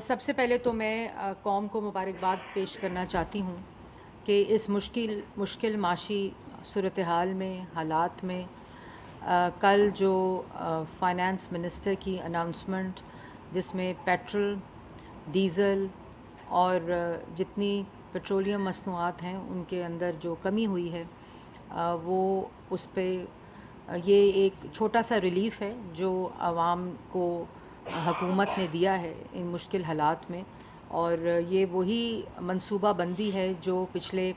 سب سے پہلے تو میں قوم کو مبارکباد پیش کرنا چاہتی ہوں کہ اس مشکل معاشی صورتحال میں حالات میں کل جو فائنانس منسٹر کی اناؤنسمنٹ جس میں پیٹرول ڈیزل اور جتنی پیٹرولیم مصنوعات ہیں ان کے اندر جو کمی ہوئی ہے وہ اس پہ یہ ایک چھوٹا سا ریلیف ہے جو عوام کو حکومت نے دیا ہے ان مشکل حالات میں، اور یہ وہی منصوبہ بندی ہے جو پچھلے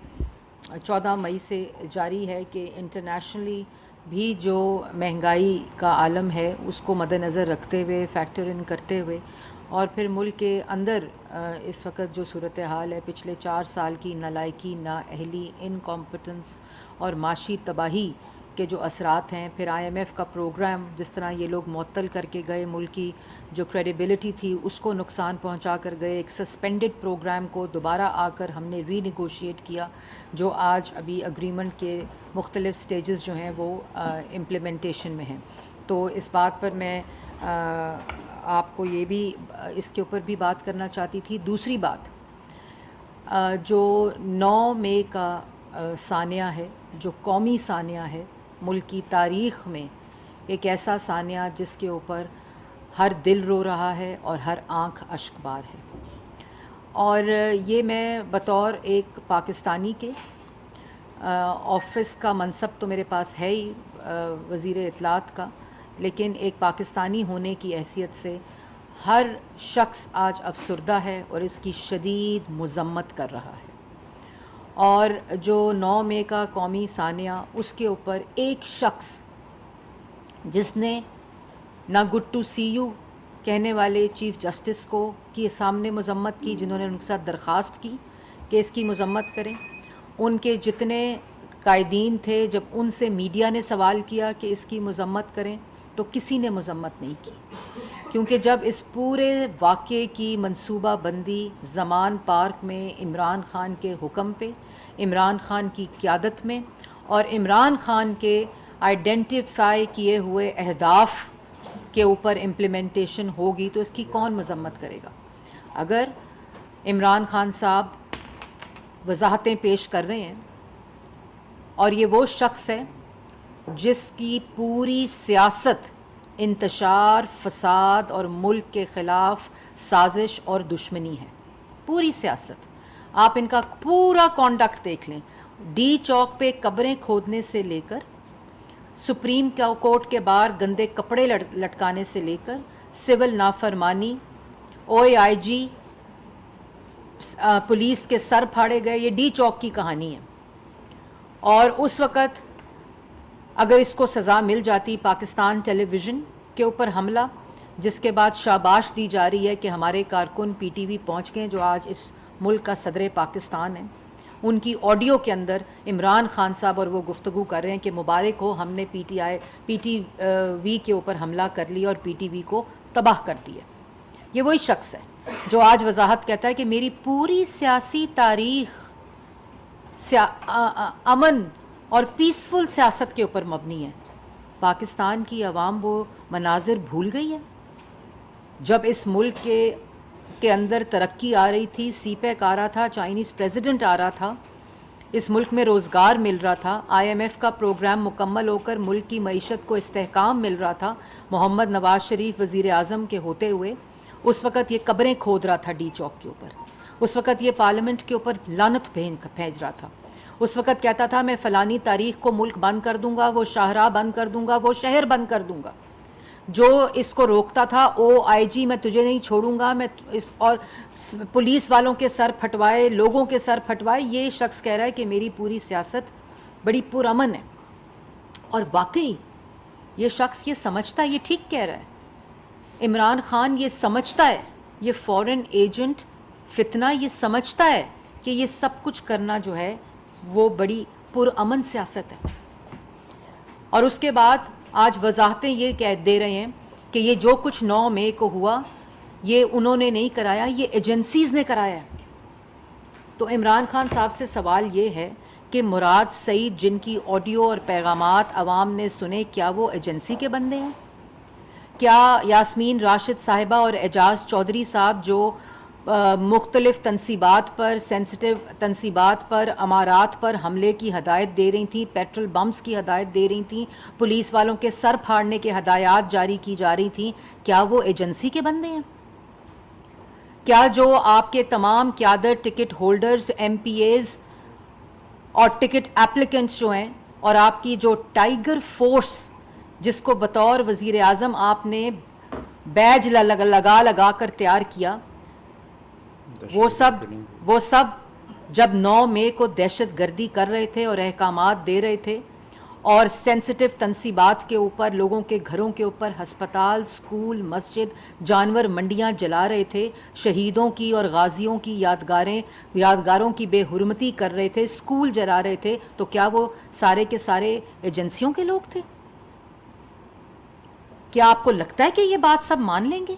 14 مئی سے جاری ہے کہ انٹرنیشنلی بھی جو مہنگائی کا عالم ہے اس کو مد نظر رکھتے ہوئے فیکٹر ان کرتے ہوئے، اور پھر ملک کے اندر اس وقت جو صورتحال ہے پچھلے 4 سال کی نالائکی، نااہلی، انکمپٹنس اور معاشی تباہی کے جو اثرات ہیں، پھر آئی ایم ایف کا پروگرام جس طرح یہ لوگ معطل کر کے گئے، ملک کی جو کریڈیبلٹی تھی اس کو نقصان پہنچا کر گئے، ایک سسپینڈڈ پروگرام کو دوبارہ آ کر ہم نے ری نیگوشیٹ کیا جو آج ابھی اگریمنٹ کے مختلف سٹیجز جو ہیں وہ امپلیمنٹیشن میں ہیں۔ تو اس بات پر میں آپ کو یہ بھی اس کے اوپر بھی بات کرنا چاہتی تھی۔ دوسری بات، جو 9 مئی کا سانیہ ہے، جو قومی سانیہ ہے ملک کی تاریخ میں، ایک ایسا سانیہ جس کے اوپر ہر دل رو رہا ہے اور ہر آنکھ اشک بار ہے، اور یہ میں بطور ایک پاکستانی کے آفس کا منصب تو میرے پاس ہے ہی، وزیر اطلاعات کا، لیکن ایک پاکستانی ہونے کی حیثیت سے ہر شخص آج افسردہ ہے اور اس کی شدید مذمت کر رہا ہے۔ اور جو 9 مئی کا قومی سانیہ، اس کے اوپر ایک شخص جس نے نہ گڈ ٹو سی یو کہنے والے چیف جسٹس کو کے سامنے مذمت کی، جنہوں نے ان کے ساتھ درخواست کی کہ اس کی مذمت کریں، ان کے جتنے قائدین تھے جب ان سے میڈیا نے سوال کیا کہ اس کی مذمت کریں تو کسی نے مذمت نہیں کی، کیونکہ جب اس پورے واقعے کی منصوبہ بندی زمان پارک میں عمران خان کے حکم پہ، عمران خان کی قیادت میں اور عمران خان کے آئیڈینٹیفائی کیے ہوئے اہداف کے اوپر امپلیمنٹیشن ہوگی تو اس کی کون مذمت کرے گا؟ اگر عمران خان صاحب وضاحتیں پیش کر رہے ہیں، اور یہ وہ شخص ہے جس کی پوری سیاست انتشار، فساد اور ملک کے خلاف سازش اور دشمنی ہے، پوری سیاست، آپ ان کا پورا کانڈکٹ دیکھ لیں، ڈی چوک پہ قبریں کھودنے سے لے کر، سپریم کورٹ کے باہر گندے کپڑے لٹکانے سے لے کر، سول نافرمانی، او اے آئی جی، پولیس کے سر پھاڑے گئے، یہ ڈی چوک کی کہانی ہے۔ اور اس وقت اگر اس کو سزا مل جاتی، پاکستان ٹیلی ویژن کے اوپر حملہ، جس کے بعد شاباش دی جا رہی ہے کہ ہمارے کارکن پی ٹی وی پہنچ گئے جو آج اس ملک کا صدر پاکستان ہے، ان کی آڈیو کے اندر عمران خان صاحب اور وہ گفتگو کر رہے ہیں کہ مبارک ہو، ہم نے پی ٹی وی کے اوپر حملہ کر لیا اور پی ٹی وی کو تباہ کر دیا۔ یہ وہی شخص ہے جو آج وضاحت کہتا ہے کہ میری پوری سیاسی تاریخ امن اور پیسفل سیاست کے اوپر مبنی ہے۔ پاکستان کی عوام وہ مناظر بھول گئی ہے جب اس ملک کے اندر ترقی آ رہی تھی، سی پیک آ رہا تھا، چائنیز پریزیڈنٹ آ رہا تھا، اس ملک میں روزگار مل رہا تھا، آئی ایم ایف کا پروگرام مکمل ہو کر ملک کی معیشت کو استحکام مل رہا تھا، محمد نواز شریف وزیر اعظم کے ہوتے ہوئے اس وقت یہ قبریں کھود رہا تھا ڈی چوک کے اوپر، اس وقت یہ پارلیمنٹ کے اوپر لعنت بھیج رہا تھا، اس وقت کہتا تھا میں فلانی تاریخ کو ملک بند کر دوں گا، وہ شاہراہ بند کر دوں گا، وہ شہر بند کر دوں گا۔ جو اس کو روکتا تھا، او آئی جی میں تجھے نہیں چھوڑوں گا، میں اور پولیس والوں کے سر پھٹوائے، لوگوں کے سر پھٹوائے، یہ شخص کہہ رہا ہے کہ میری پوری سیاست بڑی پرامن ہے۔ اور واقعی یہ شخص یہ سمجھتا ہے، یہ ٹھیک کہہ رہا ہے، عمران خان یہ سمجھتا ہے، یہ فورن ایجنٹ فتنہ یہ سمجھتا ہے کہ یہ سب کچھ کرنا جو ہے وہ بڑی پرامن سیاست ہے۔ اور اس کے بعد آج وضاحتیں یہ کہہ دے رہے ہیں کہ یہ جو کچھ 9 مئی کو ہوا یہ انہوں نے نہیں کرایا، یہ ایجنسیز نے کرایا ہے۔ تو عمران خان صاحب سے سوال یہ ہے کہ مراد سعید جن کی آڈیو اور پیغامات عوام نے سنے، کیا وہ ایجنسی کے بندے ہیں؟ کیا یاسمین راشد صاحبہ اور اعجاز چودھری صاحب جو مختلف تنصیبات پر، سینسٹیو تنصیبات پر، امارات پر حملے کی ہدایت دے رہی تھیں، پیٹرول بمز کی ہدایت دے رہی تھیں، پولیس والوں کے سر پھاڑنے کے ہدایات جاری کی جا رہی تھیں، کیا وہ ایجنسی کے بندے ہیں؟ کیا جو آپ کے تمام قیادت، ticket holders, MPs اور ٹکٹ اپلیکنٹس جو ہیں، اور آپ کی جو ٹائیگر فورس جس کو بطور وزیر اعظم آپ نے بیج لگا کر تیار کیا، وہ سب جب 9 مئی کو دہشت گردی کر رہے تھے اور احکامات دے رہے تھے اور سینسٹیو تنصیبات کے اوپر، لوگوں کے گھروں کے اوپر، ہسپتال، سکول، مسجد، جانور منڈیاں جلا رہے تھے، شہیدوں کی اور غازیوں کی یادگاروں کی بے حرمتی کر رہے تھے، سکول جلا رہے تھے، تو کیا وہ سارے کے سارے ایجنسیوں کے لوگ تھے؟ کیا آپ کو لگتا ہے کہ یہ بات سب مان لیں گے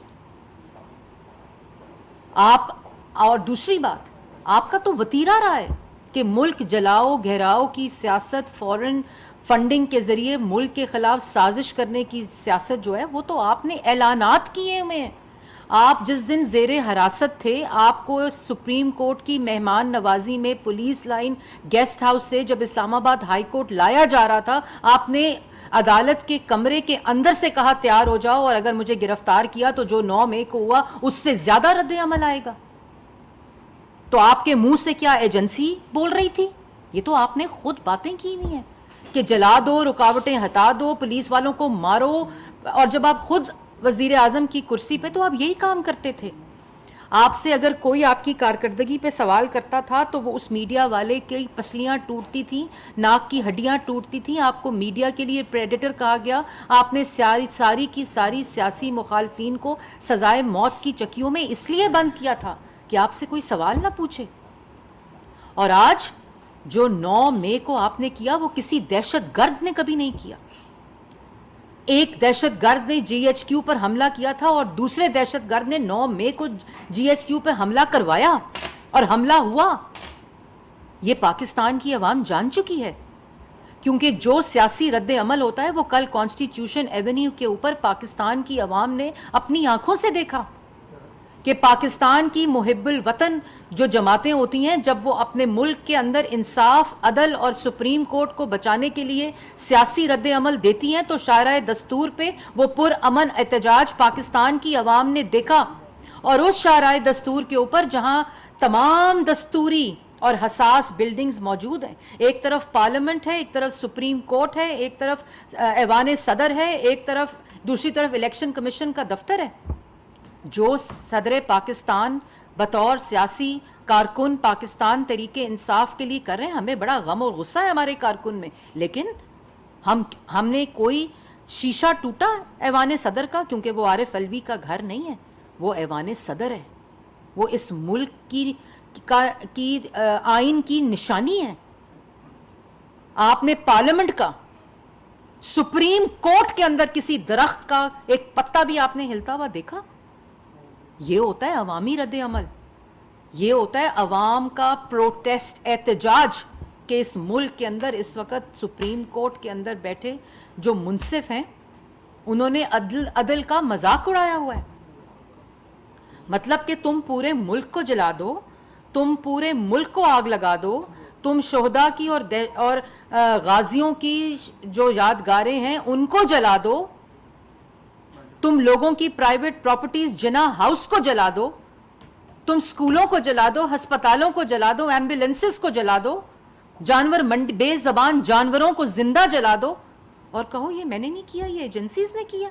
آپ؟ اور دوسری بات، آپ کا تو وتیرہ رہا ہے کہ ملک جلاؤ گھیراؤ کی سیاست، فورن فنڈنگ کے ذریعے ملک کے خلاف سازش کرنے کی سیاست جو ہے وہ تو آپ نے اعلانات کیے ہوئے ہیں۔ آپ جس دن زیر حراست تھے، آپ کو سپریم کورٹ کی مہمان نوازی میں پولیس لائن گیسٹ ہاؤس سے جب اسلام آباد ہائی کورٹ لایا جا رہا تھا، آپ نے عدالت کے کمرے کے اندر سے کہا تیار ہو جاؤ، اور اگر مجھے گرفتار کیا تو جو 9 مئی کو ہوا اس سے زیادہ رد عمل آئے گا۔ تو آپ کے منہ سے کیا ایجنسی بول رہی تھی؟ یہ تو آپ نے خود باتیں کی ہوئی ہیں کہ جلا دو، رکاوٹیں ہٹا دو، پولیس والوں کو مارو، اور جب آپ خود وزیر اعظم کی کرسی پہ تو آپ یہی کام کرتے تھے۔ آپ سے اگر کوئی آپ کی کارکردگی پہ سوال کرتا تھا تو وہ اس میڈیا والے کی پسلیاں ٹوٹتی تھیں، ناک کی ہڈیاں ٹوٹتی تھیں، آپ کو میڈیا کے لیے پریڈیٹر کہا گیا، آپ نے ساری کی ساری سیاسی مخالفین کو سزائے موت کی چکیوں میں اس لیے بند کیا تھا کہ آپ سے کوئی سوال نہ پوچھے۔ اور آج جو 9 مئی کو آپ نے کیا وہ کسی دہشت گرد نے کبھی نہیں کیا۔ ایک دہشت گرد نے جی ایچ کیو پر حملہ کیا تھا اور دوسرے دہشت گرد نے 9 مئی کو جی ایچ کیو پہ حملہ کروایا اور حملہ ہوا۔ یہ پاکستان کی عوام جان چکی ہے، کیونکہ جو سیاسی رد عمل ہوتا ہے وہ کل کانسٹیٹیوشن ایونیو کے اوپر پاکستان کی عوام نے اپنی آنکھوں سے دیکھا کہ پاکستان کی محب الوطن جو جماعتیں ہوتی ہیں، جب وہ اپنے ملک کے اندر انصاف، عدل اور سپریم کورٹ کو بچانے کے لیے سیاسی رد عمل دیتی ہیں تو شاہراہ دستور پہ وہ پرامن احتجاج پاکستان کی عوام نے دیکھا۔ اور اس شاہراہ دستور کے اوپر جہاں تمام دستوری اور حساس بلڈنگز موجود ہیں، ایک طرف پارلیمنٹ ہے، ایک طرف سپریم کورٹ ہے، ایک طرف ایوان صدر ہے، ایک طرف دوسری طرف الیکشن کمیشن کا دفتر ہے، جو صدر پاکستان بطور سیاسی کارکن پاکستان تحریک انصاف کے لیے کر رہے ہیں، ہمیں بڑا غم اور غصہ ہے ہمارے کارکن میں، لیکن ہم نے کوئی شیشہ ٹوٹا ایوان صدر کا؟ کیونکہ وہ عارف علوی کا گھر نہیں ہے، وہ ایوان صدر ہے، وہ اس ملک کی آئین کی نشانی ہے۔ آپ نے پارلیمنٹ کا، سپریم کورٹ کے اندر کسی درخت کا ایک پتا بھی آپ نے ہلتا ہوا دیکھا؟ یہ ہوتا ہے عوامی رد عمل، یہ ہوتا ہے عوام کا پروٹیسٹ، احتجاج، کہ اس ملک کے اندر اس وقت سپریم کورٹ کے اندر بیٹھے جو منصف ہیں انہوں نے عدل کا مذاق اڑایا ہوا ہے۔ مطلب کہ تم پورے ملک کو جلا دو، تم پورے ملک کو آگ لگا دو، تم شہداء کی اور غازیوں کی جو یادگاریں ہیں ان کو جلا دو، تم لوگوں کی پرائیویٹ پراپرٹیز جناح ہاؤس کو جلا دو، تم سکولوں کو جلا دو، ہسپتالوں کو جلا دو، ایمبولینسز کو جلا دو، جانور بے زبان جانوروں کو زندہ جلا دو، اور کہو یہ میں نے نہیں کیا، یہ ایجنسیز نے کیا۔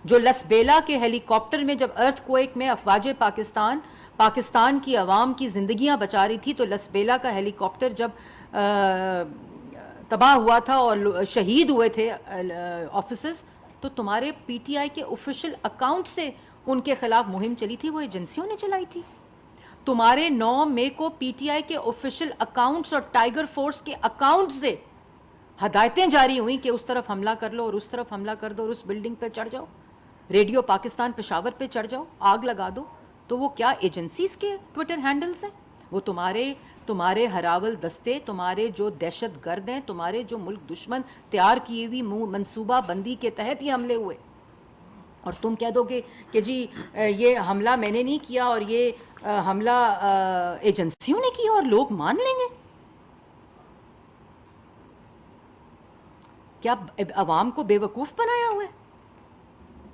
جو لسبیلا کے ہیلی کاپٹر میں جب ارتھ کویک میں افواج پاکستان کی عوام کی زندگیاں بچا رہی تھی، تو لسبیلا کا ہیلی کاپٹر جب تباہ ہوا تھا اور شہید ہوئے تھے آفیسرز، تو تمہارے پی ٹی آئی کے آفیشیل اکاؤنٹ سے ان کے خلاف مہم چلی تھی، وہ ایجنسیوں نے چلائی تھی۔ تمہارے 9 مئی کو پی ٹی آئی کے آفیشیل اکاؤنٹس اور ٹائیگر فورس کے اکاؤنٹ سے ہدایتیں جاری ہوئیں کہ اس طرف حملہ کر لو اور اس طرف حملہ کر دو اور اس بلڈنگ پہ چڑھ جاؤ، ریڈیو پاکستان پشاور پہ چڑھ جاؤ، آگ لگا دو۔ تو وہ کیا ایجنسیز کے ٹویٹر ہینڈلز ہیں؟ وہ تمہارے ہراول دستے، تمہارے جو دہشت گرد ہیں، تمہارے جو ملک دشمن تیار کی ہوئی منصوبہ بندی کے تحت یہ حملے ہوئے۔ اور تم کہہ دو گے کہ جی یہ حملہ میں نے نہیں کیا اور یہ حملہ ایجنسیوں نے کیا، اور لوگ مان لیں گے؟ کیا عوام کو بے وقوف بنایا ہوا ہے؟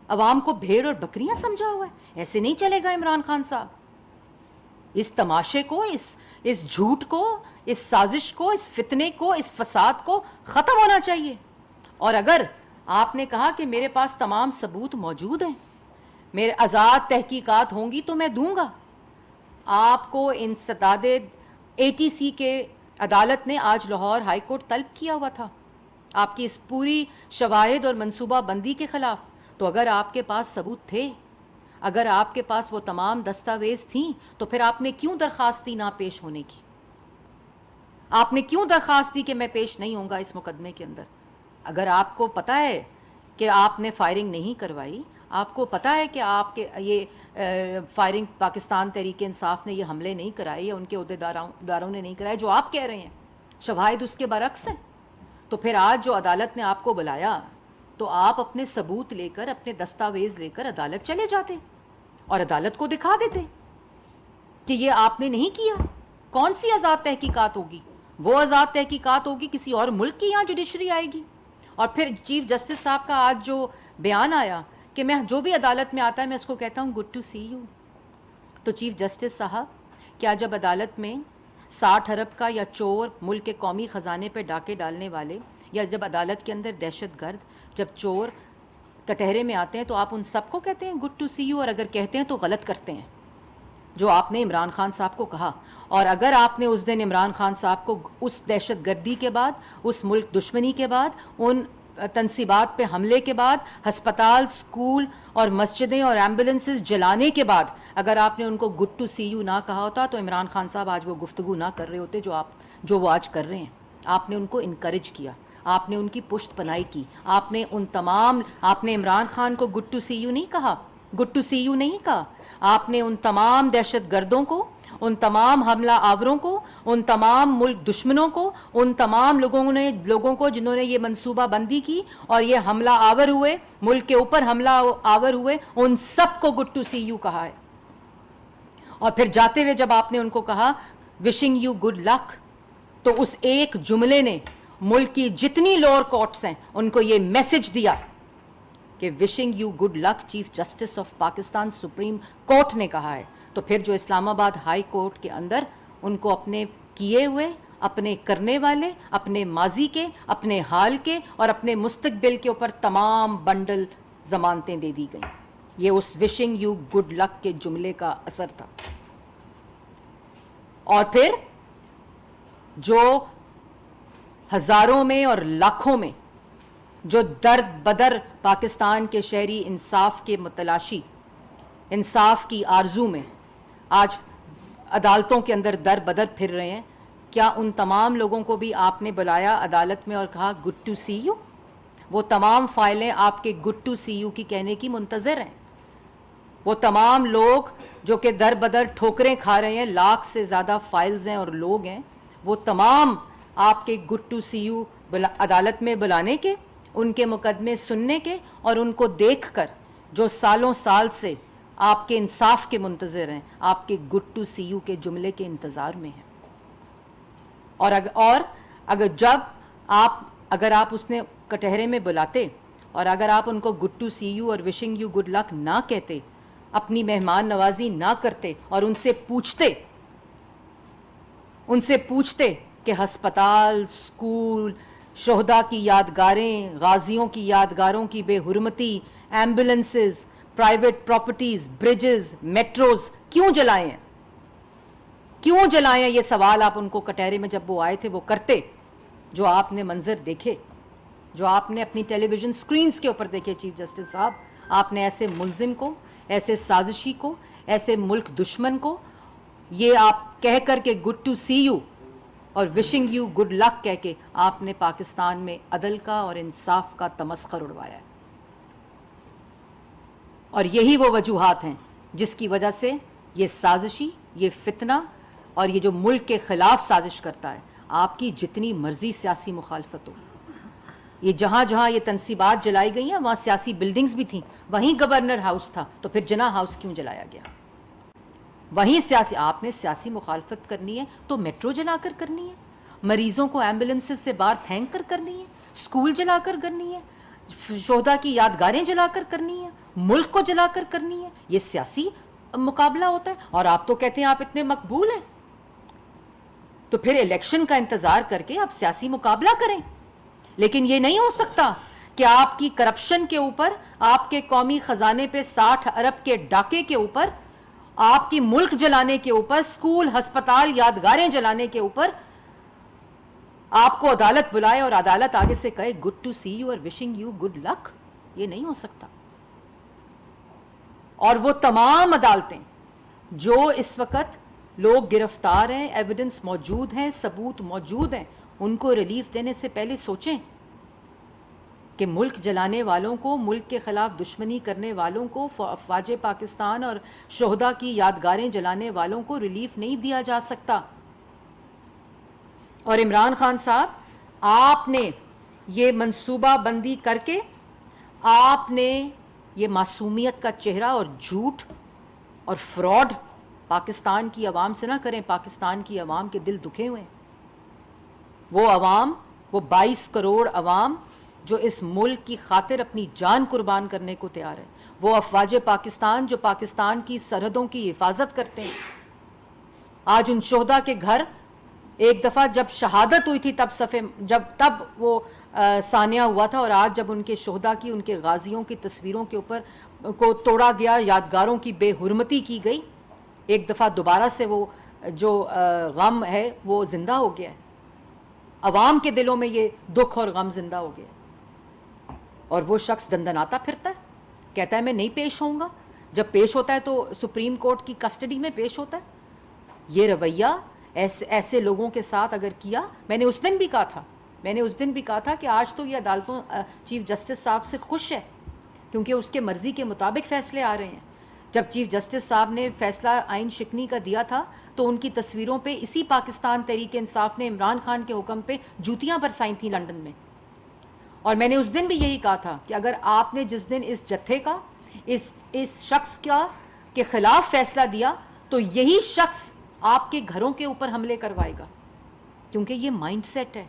عوام کو بھیڑ اور بکریاں سمجھا ہوا ہے؟ ایسے نہیں چلے گا عمران خان صاحب. اس تماشے کو، اس جھوٹ کو، اس سازش کو، اس فتنے کو، اس فساد کو ختم ہونا چاہیے. اور اگر آپ نے کہا کہ میرے پاس تمام ثبوت موجود ہیں، میرے آزاد تحقیقات ہوں گی تو میں دوں گا. آپ کو انسداد ATC کے عدالت نے آج لاہور ہائی کورٹ طلب کیا ہوا تھا آپ کی اس پوری شواہد اور منصوبہ بندی کے خلاف. تو اگر آپ کے پاس ثبوت تھے، اگر آپ کے پاس وہ تمام دستاویز تھیں، تو پھر آپ نے کیوں درخواست دی نہ پیش ہونے کی؟ آپ نے کیوں درخواست دی کہ میں پیش نہیں ہوں گا اس مقدمے کے اندر؟ اگر آپ کو پتہ ہے کہ آپ نے فائرنگ نہیں کروائی، آپ کو پتہ ہے کہ آپ کے یہ فائرنگ پاکستان تحریک انصاف نے یہ حملے نہیں کرائے یا ان کے عہدیداروں نے نہیں کرائے جو آپ کہہ رہے ہیں، شواہد اس کے برعکس ہیں، تو پھر آج جو عدالت نے آپ کو بلایا تو آپ اپنے ثبوت لے کر، اپنے دستاویز لے کر عدالت چلے جاتے اور عدالت کو دکھا دیتے کہ یہ آپ نے نہیں کیا. کون سی آزاد تحقیقات ہوگی؟ وہ آزاد تحقیقات ہوگی کسی اور ملک کی یہاں جوڈیشری آئے گی. اور پھر چیف جسٹس صاحب کا آج جو بیان آیا کہ میں جو بھی عدالت میں آتا ہے میں اس کو کہتا ہوں گڈ ٹو سی یو. تو چیف جسٹس صاحب، کیا جب عدالت میں 60 ارب کا یا چور، ملک کے قومی خزانے پہ ڈاکے ڈالنے والے، یا جب عدالت کے اندر دہشت گرد، جب چور کٹہرے میں آتے ہیں تو آپ ان سب کو کہتے ہیں گڈ ٹو سی یو؟ اور اگر کہتے ہیں تو غلط کرتے ہیں، جو آپ نے عمران خان صاحب کو کہا. اور اگر آپ نے اس دن عمران خان صاحب کو اس دہشت گردی کے بعد، اس ملک دشمنی کے بعد، ان تنصیبات پہ حملے کے بعد، ہسپتال، سکول اور مسجدیں اور ایمبولنسز جلانے کے بعد اگر آپ نے ان کو گڈ ٹو سی یو نہ کہا ہوتا تو عمران خان صاحب آج وہ گفتگو نہ کر رہے ہوتے جو وہ آج کر رہے ہیں. آپ نے ان کو انکریج کیا، آپ نے ان کی پشت پناہی کی، آپ نے عمران خان کو گڈ ٹو سی یو نہیں کہا، گڈ ٹو سی یو نہیں کہا. آپ نے ان تمام دہشت گردوں کو، ان تمام حملہ آوروں کو، ان تمام ملک دشمنوں کو، ان تمام لوگوں کو جنہوں نے یہ منصوبہ بندی کی اور یہ حملہ آور ہوئے، ملک کے اوپر حملہ آور ہوئے، ان سب کو گڈ ٹو سی یو کہا ہے. اور پھر جاتے ہوئے جب آپ نے ان کو کہا وشنگ یو گڈ لک، تو اس ایک جملے نے ملک کی جتنی لوور کورٹس ہیں ان کو یہ میسج دیا کہ wishing you good luck chief justice of Pakistan supreme court نے کہا ہے. تو پھر جو اسلام آباد ہائی کورٹ کے اندر ان کو اپنے کیے ہوئے، اپنے کرنے والے، اپنے ماضی کے، اپنے حال کے اور اپنے مستقبل کے اوپر تمام بنڈل ضمانتیں دے دی گئیں. یہ اس وشنگ یو گڈ لک کے جملے کا اثر تھا. اور پھر جو ہزاروں میں اور لاکھوں میں جو درد بدر پاکستان کے شہری انصاف کے متلاشی، انصاف کی آرزو میں آج عدالتوں کے اندر در بدر پھر رہے ہیں، کیا ان تمام لوگوں کو بھی آپ نے بلایا عدالت میں اور کہا گڈ ٹو سی یو؟ وہ تمام فائلیں آپ کے گڈ ٹو سی یو کی کہنے کی منتظر ہیں. وہ تمام لوگ جو کہ در بدر ٹھوکریں کھا رہے ہیں، لاکھ سے زیادہ فائلز ہیں اور لوگ ہیں، وہ تمام آپ کے گڈ ٹو سی یو عدالت میں بلانے کے، ان کے مقدمے سننے کے اور ان کو دیکھ کر جو سالوں سال سے آپ کے انصاف کے منتظر ہیں، آپ کے گڈ ٹو سی یو کے جملے کے انتظار میں ہیں. اور اگر آپ اس نے کٹہرے میں بلاتے اور اگر آپ ان کو گڈ ٹو سی یو اور وشنگ یو گڈ لک نہ کہتے، اپنی مہمان نوازی نہ کرتے اور ان سے پوچھتے کہ ہسپتال، سکول، شہداء کی یادگاریں، غازیوں کی یادگاروں کی بے حرمتی، ایمبولنسز، پرائیویٹ پراپرٹیز، برجز، میٹروز کیوں جلائے ہیں، کیوں جلائے ہیں، یہ سوال آپ ان کو کٹہرے میں جب وہ آئے تھے وہ کرتے. جو آپ نے منظر دیکھے، جو آپ نے اپنی ٹیلی ویژن سکرینز کے اوپر دیکھے چیف جسٹس صاحب، آپ نے ایسے ملزم کو، ایسے سازشی کو، ایسے ملک دشمن کو یہ آپ کہہ کر کے گڈ ٹو سی یو اور وشنگ یو گڈ لک کہہ کے آپ نے پاکستان میں عدل کا اور انصاف کا تمسخر اڑوایا ہے. اور یہی وہ وجوہات ہیں جس کی وجہ سے یہ سازشی، یہ فتنہ اور یہ جو ملک کے خلاف سازش کرتا ہے، آپ کی جتنی مرضی سیاسی مخالفت ہو، یہ جہاں جہاں یہ تنصیبات جلائی گئی ہیں وہاں سیاسی بلڈنگز بھی تھیں, وہیں گورنر ہاؤس تھا, تو پھر جناح ہاؤس کیوں جلایا گیا؟ وہیں سیاسی, آپ نے سیاسی مخالفت کرنی ہے تو میٹرو جلا کر کرنی ہے, مریضوں کو ایمبولینسز سے باہر پھینک کر کرنی ہے, اسکول جلا کر کرنی ہے, شہداء کی یادگاریں جلا کر کرنی ہے, ملک کو جلا کر کرنی ہے. یہ سیاسی مقابلہ ہوتا ہے, اور آپ تو کہتے ہیں آپ اتنے مقبول ہیں, تو پھر الیکشن کا انتظار کر کے آپ سیاسی مقابلہ کریں. لیکن یہ نہیں ہو سکتا کہ آپ کی کرپشن کے اوپر, آپ کے قومی خزانے پہ 60 ارب کے ڈاکے کے اوپر, آپ کی ملک جلانے کے اوپر, اسکول ہسپتال یادگاریں جلانے کے اوپر آپ کو عدالت بلائے اور عدالت آگے سے کہے گڈ ٹو سی یو اور وشنگ یو گڈ لک. یہ نہیں ہو سکتا. اور وہ تمام عدالتیں جو اس وقت لوگ گرفتار ہیں, ایویڈنس موجود ہیں, ثبوت موجود ہیں, ان کو ریلیف دینے سے پہلے سوچیں کہ ملک جلانے والوں کو, ملک کے خلاف دشمنی کرنے والوں کو, افواج پاکستان اور شہداء کی یادگاریں جلانے والوں کو ریلیف نہیں دیا جا سکتا. اور عمران خان صاحب, آپ نے یہ منصوبہ بندی کر کے آپ نے یہ معصومیت کا چہرہ اور جھوٹ اور فراڈ پاکستان کی عوام سے نہ کریں. پاکستان کی عوام کے دل دکھے ہوئے ہیں. وہ عوام, وہ 22 کروڑ عوام جو اس ملک کی خاطر اپنی جان قربان کرنے کو تیار ہے, وہ افواج پاکستان جو پاکستان کی سرحدوں کی حفاظت کرتے ہیں. آج ان شہداء کے گھر, ایک دفعہ جب شہادت ہوئی تھی تب وہ ثانیہ ہوا تھا, اور آج جب ان کے شہداء کی, ان کے غازیوں کی تصویروں کے اوپر کو توڑا گیا, یادگاروں کی بے حرمتی کی گئی, ایک دفعہ دوبارہ سے وہ جو غم ہے وہ زندہ ہو گیا ہے. عوام کے دلوں میں یہ دکھ اور غم زندہ ہو گیا, اور وہ شخص دندناتا پھرتا ہے, کہتا ہے میں نہیں پیش ہوں گا. جب پیش ہوتا ہے تو سپریم کورٹ کی کسٹڈی میں پیش ہوتا ہے. یہ رویہ ایسے لوگوں کے ساتھ اگر کیا, میں نے اس دن بھی کہا تھا کہ آج تو یہ عدالتوں چیف جسٹس صاحب سے خوش ہے کیونکہ اس کے مرضی کے مطابق فیصلے آ رہے ہیں. جب چیف جسٹس صاحب نے فیصلہ آئین شکنی کا دیا تھا تو ان کی تصویروں پہ اسی پاکستان تحریک انصاف نے عمران خان کے حکم پہ جوتیاں برسائی تھیں لنڈن میں. اور میں نے اس دن بھی یہی کہا تھا کہ اگر آپ نے جس دن اس جتھے کا, اس شخص کے خلاف فیصلہ دیا تو یہی شخص آپ کے گھروں کے اوپر حملے کروائے گا, کیونکہ یہ مائنڈ سیٹ ہے,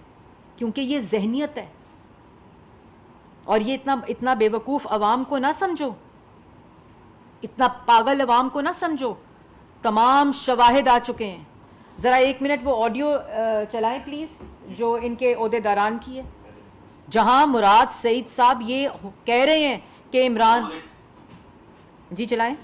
کیونکہ یہ ذہنیت ہے. اور یہ اتنا بے وقوف عوام کو نہ سمجھو, اتنا پاگل عوام کو نہ سمجھو. تمام شواہد آ چکے ہیں. ذرا 1 منٹ وہ آڈیو چلائیں پلیز, جو ان کے عہدیداران کی ہے, جہاں مراد سعید صاحب یہ کہہ رہے ہیں کہ عمران, جی چلائیں.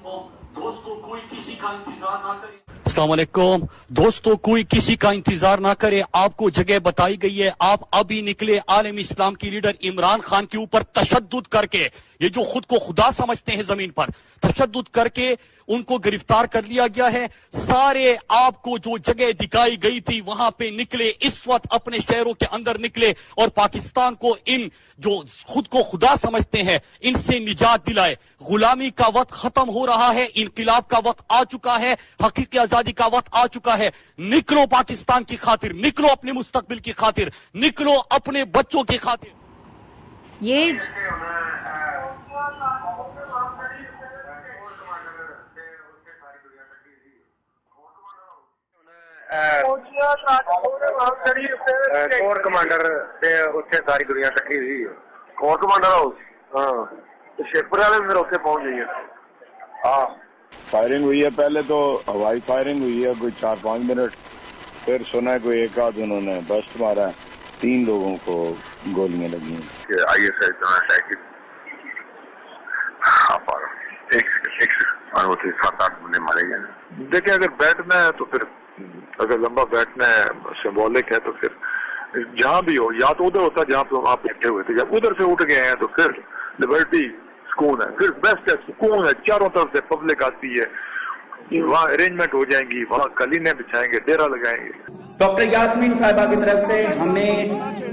دوستو کوئی کسی کا انتظار نہ کرے. السلام علیکم دوستو, کوئی کسی کا انتظار نہ کرے, آپ کو جگہ بتائی گئی ہے. آپ ابھی نکلے عالم اسلام کی لیڈر عمران خان کے اوپر تشدد کر کے, یہ جو خود کو خدا سمجھتے ہیں زمین پر, تشدد کر کے ان کو گرفتار کر لیا گیا ہے. سارے آپ کو جو جگہ دکھائی گئی تھی وہاں پہ نکلے, اس وقت اپنے شہروں کے اندر نکلے اور پاکستان کو, ان جو خود کو خدا سمجھتے ہیں, ان سے نجات دلائے. غلامی کا وقت ختم ہو رہا ہے, انقلاب کا وقت آ چکا ہے, حقیقی آزادی کا وقت آ چکا ہے. نکلو پاکستان کی خاطر, نکلو اپنے مستقبل کی خاطر, نکلو اپنے بچوں کی خاطر. یہ کور کمانڈر ساری دنیا کٹھی ہوئی, کور کمانڈر ہاؤس, ہاں شیپور والے پھر اتنے پہنچ گئی ہے. ہاں فائرنگ ہوئی ہے, پہلے تو ہوائی فائرنگ ہوئی ہے کوئی 4-5 منٹ, پھر سنا ہے کوئی ایک آدھ انہوں نے بسٹ مارا, 3 لوگوں کو گولیاں لگی ہیں. آئی ایس آئی 7-8 بندے مارے گئے. دیکھیں اگر بیٹھنا ہے تو پھر, اگر لمبا بیٹھنا ہے, سمبولک ہے, تو پھر جہاں بھی ہو, یا تو ادھر ہوتا جہاں پہ آپ بیٹھے ہوئے تھے, جب ادھر سے اٹھ گئے ہیں تو پھر لبرٹی سکون ہے, پھر بیسٹ ہے, سکون ہے, چاروں طرف سے پبلک آتی ہے, وہاں ارینجمنٹ ہو جائیں گی, وہاں قالینیں بچھائیں گے, ڈیرا لگائیں گے. ڈاکٹر یاسمین صاحبہ کی طرف سے ہمیں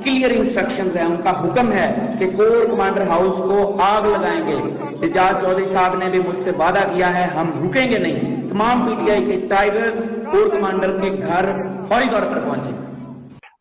کلیئر انسٹرکشنز ہیں, ان کا حکم ہے کہ کور کمانڈر ہاؤس کو آگ لگائیں گے. اعجاز چودھری صاحب نے بھی مجھ سے وعدہ کیا ہے ہم رکیں گے نہیں. تمام پی ٹی آئی کے ٹائیگرز کور کمانڈر کے گھر فوری طور پر پہنچے.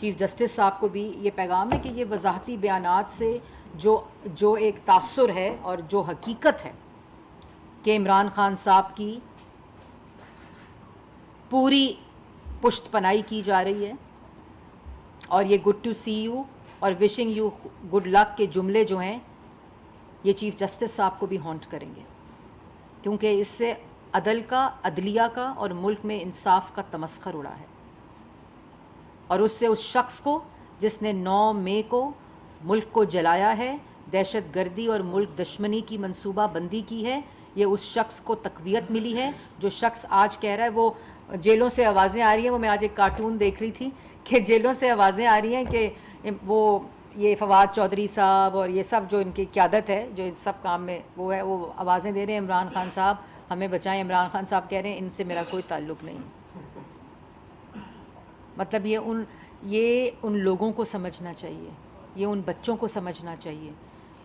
چیف جسٹس صاحب کو بھی یہ پیغام ہے کہ یہ وضاحتی بیانات سے جو ایک تاثر ہے اور جو حقیقت ہے کہ عمران خان صاحب کی پوری پشت پناہی کی جا رہی ہے، اور یہ گڈ ٹو سی یو اور وشنگ یو گڈ لک کے جملے جو ہیں یہ چیف جسٹس صاحب کو بھی ہانٹ کریں گے، کیونکہ اس سے عدل کا، عدلیہ کا اور ملک میں انصاف کا تمسخر اڑا ہے، اور اس سے اس شخص کو جس نے 9 مئی کو ملک کو جلایا ہے، دہشت گردی اور ملک دشمنی کی منصوبہ بندی کی ہے، یہ اس شخص کو تقویت ملی ہے جو شخص آج کہہ رہا ہے وہ جیلوں سے آوازیں آ رہی ہیں. وہ میں آج ایک کارٹون دیکھ رہی تھی کہ جیلوں سے آوازیں آ رہی ہیں کہ وہ یہ فواد چودھری صاحب اور یہ سب جو ان کی قیادت ہے جو ان سب کام میں وہ ہے، وہ آوازیں دے رہے ہیں عمران خان صاحب ہمیں بچائیں. عمران خان صاحب کہہ رہے ہیں ان سے میرا کوئی تعلق نہیں. مطلب یہ ان لوگوں کو سمجھنا چاہیے، یہ ان بچوں کو سمجھنا چاہیے،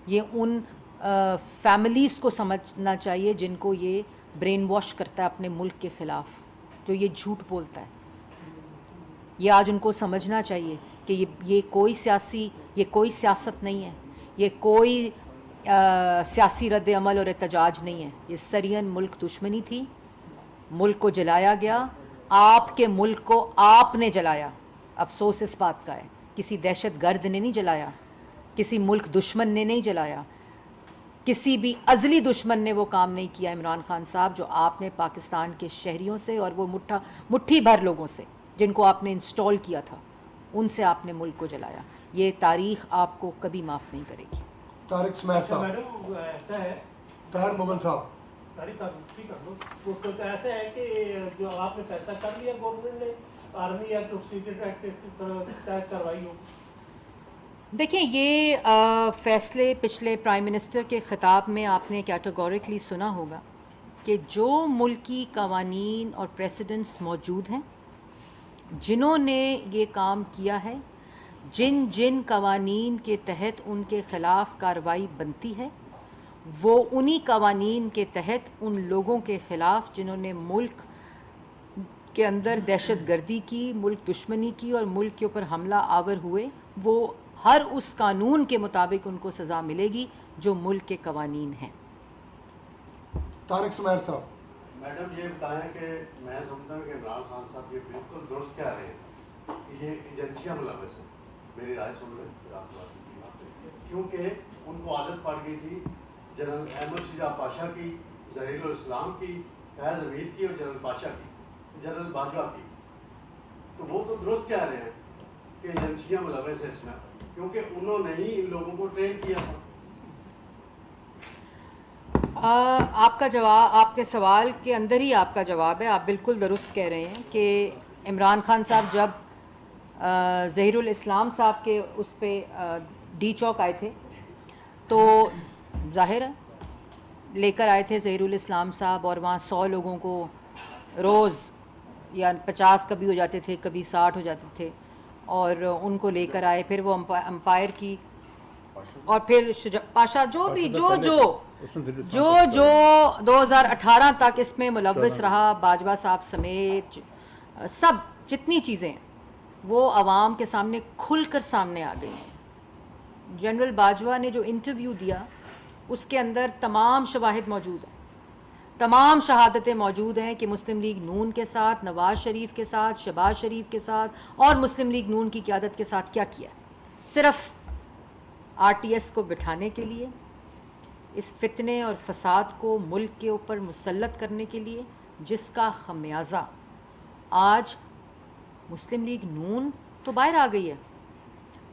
یہ ان فیملیز کو سمجھنا چاہیے جن کو یہ برین واش کرتا ہے اپنے ملک کے خلاف، جو یہ جھوٹ بولتا ہے. یہ آج ان کو سمجھنا چاہیے کہ یہ کوئی سیاست نہیں ہے، یہ کوئی سیاسی رد عمل اور احتجاج نہیں ہے. یہ سرین ملک دشمنی تھی، ملک کو جلایا گیا، آپ کے ملک کو آپ نے جلایا. افسوس اس بات کا ہے کسی دہشت گرد نے نہیں جلایا، کسی ملک دشمن نے نہیں جلایا، کسی بھی ازلی دشمن نے وہ کام نہیں کیا. عمران خان صاحب جو آپ نے پاکستان کے شہریوں سے اور وہ مٹھی بھر لوگوں سے جن کو آپ نے انسٹال کیا تھا ان سے آپ نے ملک کو جلایا. یہ تاریخ آپ کو کبھی معاف نہیں کرے گی. طارق سمیر صاحب، میڈم ایسا ہے طاہر مغل صاحب، تاریخ وہ ایسا ہے کہ جو آپ نے فیصلہ کر لیا گورنمنٹ نے آرمی ایکٹ اور سیکرٹ ایکٹ تحت کروائی ہو. دیکھیں یہ فیصلے پچھلے پرائم منسٹر کے خطاب میں آپ نے کیٹیگورکلی سنا ہوگا کہ جو ملکی قوانین اور پریسیڈنٹس موجود ہیں جنہوں نے یہ کام کیا ہے، جن قوانین کے تحت ان کے خلاف کارروائی بنتی ہے، وہ انہی قوانین کے تحت ان لوگوں کے خلاف جنہوں نے ملک کے اندر دہشت گردی کی، ملک دشمنی کی اور ملک کے اوپر حملہ آور ہوئے، وہ ہر اس قانون کے مطابق ان کو سزا ملے گی جو ملک کے قوانین ہیں. طارق سمیر صاحب، میڈم یہ بتائیں کہ میں سمجھتا ہوں کہ عمران خان صاحب یہ بالکل درست کہہ رہے ہیں کہ یہ ایجنسیاں ملوث ہیں. میری رائے سن لیں پھر آپ کیونکہ ان کو عادت پڑ گئی تھی جنرل احمد شجاع پاشا کی، ظہیر الاسلام کی، فیض حمید کی اور جنرل پاشا کی، جنرل باجوہ کی. تو وہ تو درست کہہ رہے ہیں کہ ایجنسیاں ملوث ہیں اس میں، کیونکہ انہوں نے ہی ان لوگوں کو ٹرین کیا تھا. آپ کا جواب، آپ کے سوال کے اندر ہی آپ کا جواب ہے. آپ بالکل درست کہہ رہے ہیں کہ عمران خان صاحب جب ظہیر الاسلام صاحب کے اس پہ ڈی چوک آئے تھے تو ظاہر ہے لے کر آئے تھے ظہیر الاسلام صاحب، اور وہاں 100 لوگوں کو روز یا 50 کبھی ہو جاتے تھے، کبھی 60 ہو جاتے تھے، اور ان کو لے کر آئے. پھر وہ امپائر کی اور پھر پاشا جو 2018 تک اس میں ملوث رہا، باجوہ صاحب سمیت سب جتنی چیزیں وہ عوام کے سامنے کھل کر سامنے آ گئی ہیں. جنرل باجوہ نے جو انٹرویو دیا اس کے اندر تمام شواہد موجود ہیں، تمام شہادتیں موجود ہیں کہ مسلم لیگ نون کے ساتھ، نواز شریف کے ساتھ، شہباز شریف کے ساتھ اور مسلم لیگ نون کی قیادت کے ساتھ کیا کیا. صرف آر ٹی ایس کو بٹھانے کے لیے، اس فتنے اور فساد کو ملک کے اوپر مسلط کرنے کے لیے، جس کا خمیازہ آج مسلم لیگ نون تو باہر آ گئی ہے.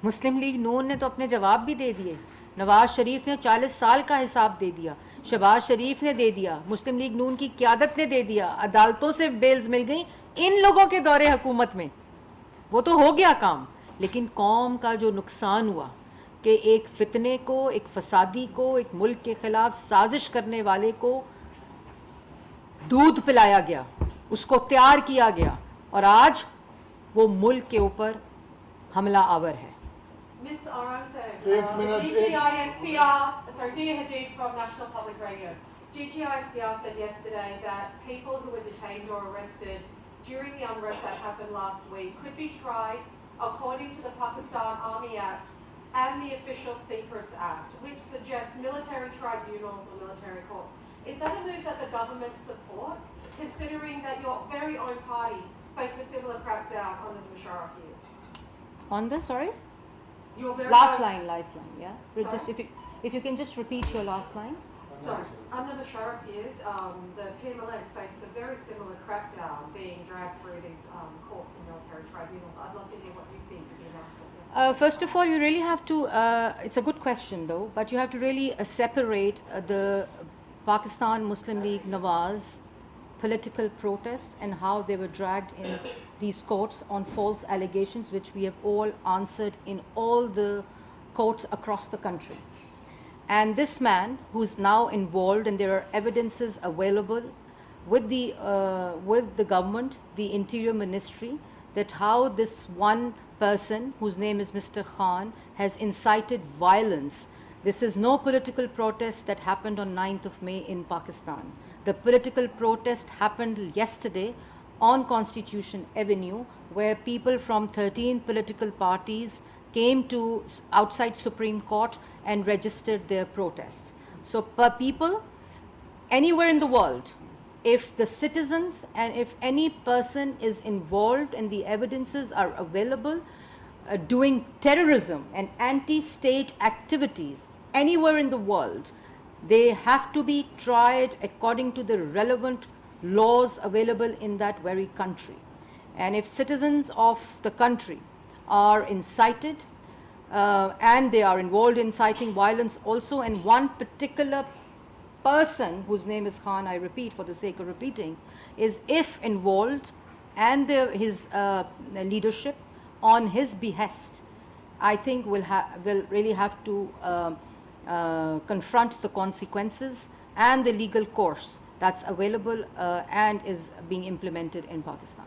مسلم لیگ نون نے تو اپنے جواب بھی دے دیے. نواز شریف نے 40 سال کا حساب دے دیا، شہباز شریف نے دے دیا، مسلم لیگ نون کی قیادت نے دے دیا، عدالتوں سے بیلز مل گئیں ان لوگوں کے دور حکومت میں. وہ تو ہو گیا کام، لیکن قوم کا جو نقصان ہوا کہ ایک فتنے کو، ایک فسادی کو، ایک ملک کے خلاف سازش کرنے والے کو دودھ پلایا گیا، اس کو تیار کیا گیا، اور آج وہ ملک کے اوپر حملہ آور ہے. Ms. Aurangzeb, ایک minute, Dia Hadid from National Public Radio. GTISPR said yesterday that people who were detained or arrested during the unrest that happened last week could be tried according to the Pakistan Army Act and the Official Secrets Act, which suggests military tribunals or military courts. Is that a move that the government supports, considering that your very own party faced a similar crackdown under the Musharraf years? On the, sorry? Your very Last own- line, yeah. Sorry? Just if you can just repeat your last line. Sorry, under Musharraf's years, the PMLN faced a very similar crackdown being dragged through these courts and military tribunals. I'd love to hear what you think of the announcement. Yes. First of all, you really have to, it's a good question though, but you have to really separate the Pakistan Muslim League Nawaz political protest and how they were dragged in these courts on false allegations, which we have all answered in all the courts across the country. And this man who's now involved, and there are evidences available with the government, the Interior Ministry, that how this one person, whose name is Mr. Khan, has incited violence. This is no political protest that happened on 9th of May in Pakistan. The political protest happened yesterday on Constitution Avenue, where people from 13 political parties came to outside Supreme Court and registered their protest. So per people, anywhere in the world, if the citizens and if any person is involved and the evidences are available, doing terrorism and anti-state activities anywhere in the world, they have to be tried according to the relevant laws available in that very country. And if citizens of the country are incited and they are involved in inciting violence also, and one particular person whose name is Khan, I repeat for the sake of repeating, is if involved and his leadership on his behest, I think will really have to confront the consequences and the legal course that's available and is being implemented in Pakistan.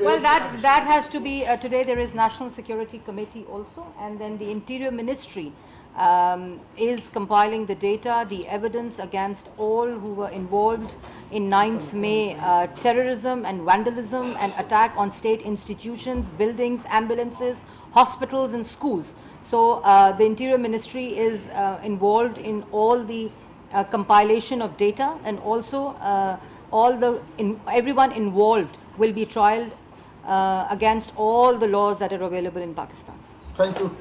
Well, that has to be today. There is National Security Committee also, and then the Interior Ministry is compiling the data, the evidence against all who were involved in 9th May terrorism and vandalism and attack on state institutions, buildings, ambulances, hospitals and schools. So the Interior Ministry is involved in all the compilation of data, and also everyone involved will be trialed against all the laws that are available in Pakistan. Thank you.